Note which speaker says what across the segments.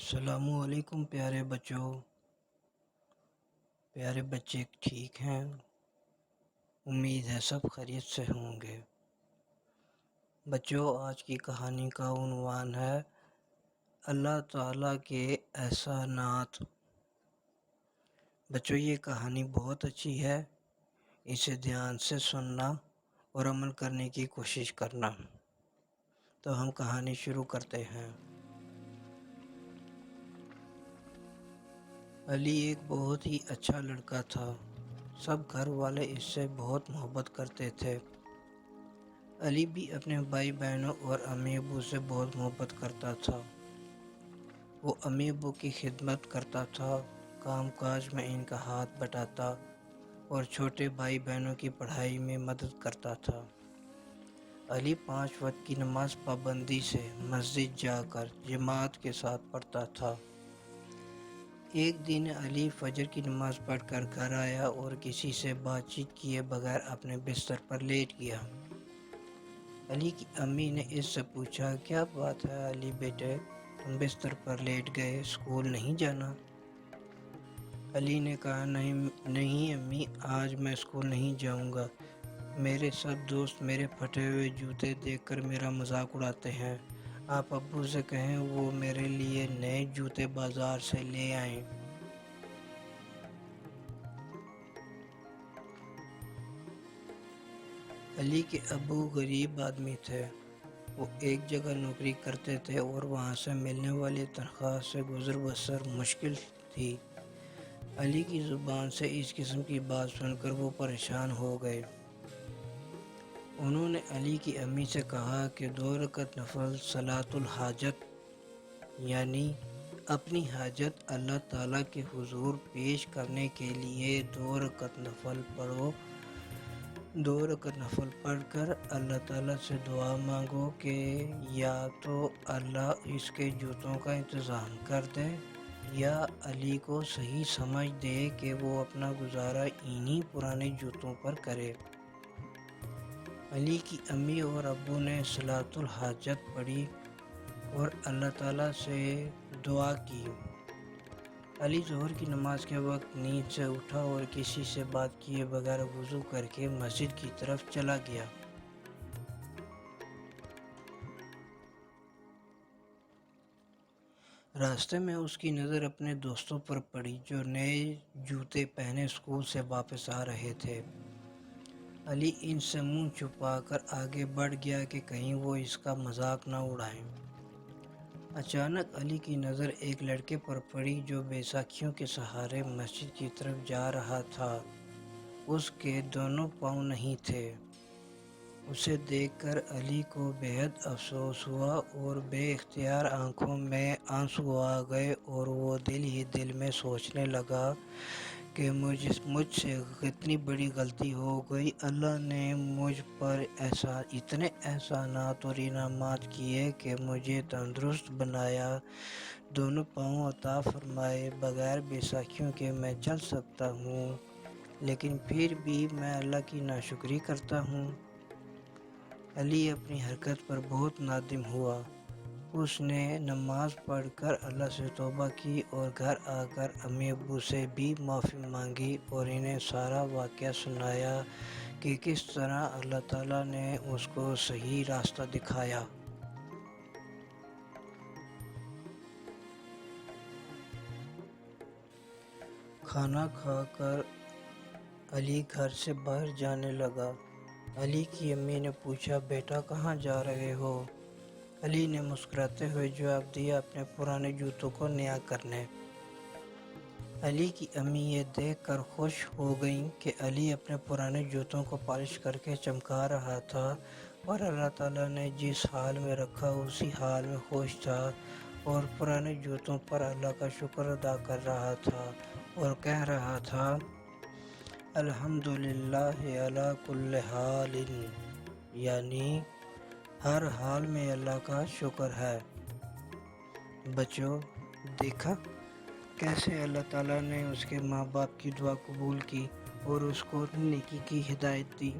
Speaker 1: السلام علیکم پیارے بچوں، پیارے بچے ٹھیک ہیں؟ امید ہے سب خیریت سے ہوں گے۔ بچوں، آج کی کہانی کا عنوان ہے اللہ تعالیٰ کے احسانات۔ بچوں، یہ کہانی بہت اچھی ہے، اسے دھیان سے سننا اور عمل کرنے کی کوشش کرنا۔ تو ہم کہانی شروع کرتے ہیں۔ علی ایک بہت ہی اچھا لڑکا تھا، سب گھر والے اس سے بہت محبت کرتے تھے۔ علی بھی اپنے بھائی بہنوں اور امی ابو سے بہت محبت کرتا تھا۔ وہ امی ابو کی خدمت کرتا تھا، کام کاج میں ان کا ہاتھ بٹاتا اور چھوٹے بھائی بہنوں کی پڑھائی میں مدد کرتا تھا۔ علی 5 وقت کی نماز پابندی سے مسجد جا کر جماعت کے ساتھ پڑھتا تھا۔ ایک دن علی فجر کی نماز پڑھ کر گھر آیا اور کسی سے بات چیت کیے بغیر اپنے بستر پر لیٹ گیا۔ علی کی امی نے اس سے پوچھا، کیا بات ہے علی بیٹے، تم بستر پر لیٹ گئے، اسکول نہیں جانا؟ علی نے کہا، نہیں امی، آج میں اسکول نہیں جاؤں گا۔ میرے سب دوست میرے پھٹے ہوئے جوتے دیکھ کر میرا مذاق اڑاتے ہیں۔ آپ ابو سے کہیں وہ میرے لیے نئے جوتے بازار سے لے آئیں۔ علی کے ابو غریب آدمی تھے، وہ ایک جگہ نوکری کرتے تھے اور وہاں سے ملنے والی تنخواہ سے گزر بسر مشکل تھی۔ علی کی زبان سے اس قسم کی بات سن کر وہ پریشان ہو گئے۔ انہوں نے علی کی امی سے کہا کہ 2 رکعت نفل صلاۃ الحاجت، یعنی اپنی حاجت اللہ تعالیٰ کے حضور پیش کرنے کے لیے 2 رکعت نفل پڑھو۔ 2 رکعت نفل پڑھ کر اللہ تعالیٰ سے دعا مانگو کہ یا تو اللہ اس کے جوتوں کا انتظام کر دے یا علی کو صحیح سمجھ دے کہ وہ اپنا گزارا انہی پرانے جوتوں پر کرے۔ علی کی امی اور ابو نے صلاۃ الحاجت پڑھی اور اللہ تعالیٰ سے دعا کی۔ علی ظہر کی نماز کے وقت نیند سے اٹھا اور کسی سے بات کیے بغیر وضو کر کے مسجد کی طرف چلا گیا۔ راستے میں اس کی نظر اپنے دوستوں پر پڑی جو نئے جوتے پہنے اسکول سے واپس آ رہے تھے۔ علی ان سے منہ چھپا کر آگے بڑھ گیا کہ کہیں وہ اس کا مذاق نہ اڑائیں۔ اچانک علی کی نظر ایک لڑکے پر پڑی جو بیساکھیوں کے سہارے مسجد کی طرف جا رہا تھا۔ اس کے دونوں پاؤں نہیں تھے۔ اسے دیکھ کر علی کو بے حد افسوس ہوا اور بے اختیار آنکھوں میں آنسو آ گئے اور وہ دل ہی دل میں سوچنے لگا کہ مجھ سے کتنی بڑی غلطی ہو گئی۔ اللہ نے مجھ پر اتنے احسانات اور انعامات کیے کہ مجھے تندرست بنایا، دونوں پاؤں عطا فرمائے، بغیر بیساکھیوں کے میں چل سکتا ہوں، لیکن پھر بھی میں اللہ کی ناشکری کرتا ہوں۔ علی اپنی حرکت پر بہت نادم ہوا۔ اس نے نماز پڑھ کر اللہ سے توبہ کی اور گھر آ کر امی ابو سے بھی معافی مانگی اور انہیں سارا واقعہ سنایا کہ کس طرح اللہ تعالیٰ نے اس کو صحیح راستہ دکھایا۔ کھانا کھا کر علی گھر سے باہر جانے لگا۔ علی کی امی نے پوچھا، بیٹا کہاں جا رہے ہو؟ علی نے مسکراتے ہوئے جواب دیا، اپنے پرانے جوتوں کو نیا کرنے۔ علی کی امی یہ دیکھ کر خوش ہو گئیں کہ علی اپنے پرانے جوتوں کو پالش کر کے چمکا رہا تھا اور اللہ تعالیٰ نے جس حال میں رکھا اسی حال میں خوش تھا اور پرانے جوتوں پر اللہ کا شکر ادا کر رہا تھا اور کہہ رہا تھا، الحمدللہ علی کل حال، یعنی ہر حال میں اللہ کا شکر ہے۔ بچوں، دیکھا کیسے اللہ تعالیٰ نے اس کے ماں باپ کی دعا قبول کی اور اس کو نیکی کی ہدایت دی۔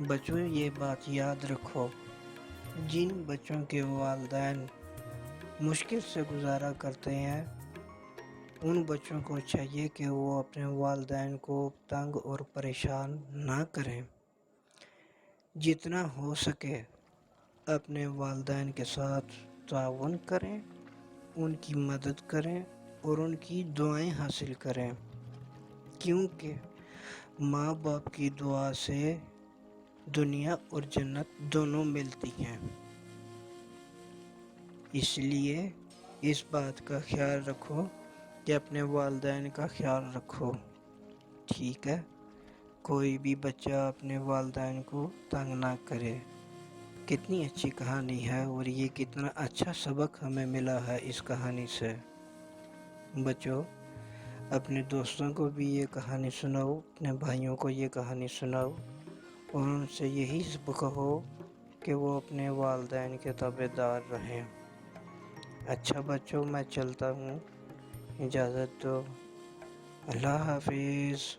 Speaker 1: بچوں، یہ بات یاد رکھو، جن بچوں کے والدین مشکل سے گزارا کرتے ہیں، ان بچوں کو چاہیے کہ وہ اپنے والدین کو تنگ اور پریشان نہ کریں۔ جتنا ہو سکے اپنے والدین کے ساتھ تعاون کریں، ان کی مدد کریں اور ان کی دعائیں حاصل کریں، کیونکہ ماں باپ کی دعا سے دنیا اور جنت دونوں ملتی ہیں۔ اس لیے اس بات کا خیال رکھو کہ اپنے والدین کا خیال رکھو، ٹھیک ہے؟ کوئی بھی بچہ اپنے والدین کو تنگ نہ کرے۔ کتنی اچھی کہانی ہے اور یہ کتنا اچھا سبق ہمیں ملا ہے اس کہانی سے۔ بچوں، اپنے دوستوں کو بھی یہ کہانی سناؤ، اپنے بھائیوں کو یہ کہانی سناؤ اور ان سے یہی کہو کہ وہ اپنے والدین کے تابعدار رہیں۔ اچھا بچوں، میں چلتا ہوں، اجازت دو، اللہ حافظ۔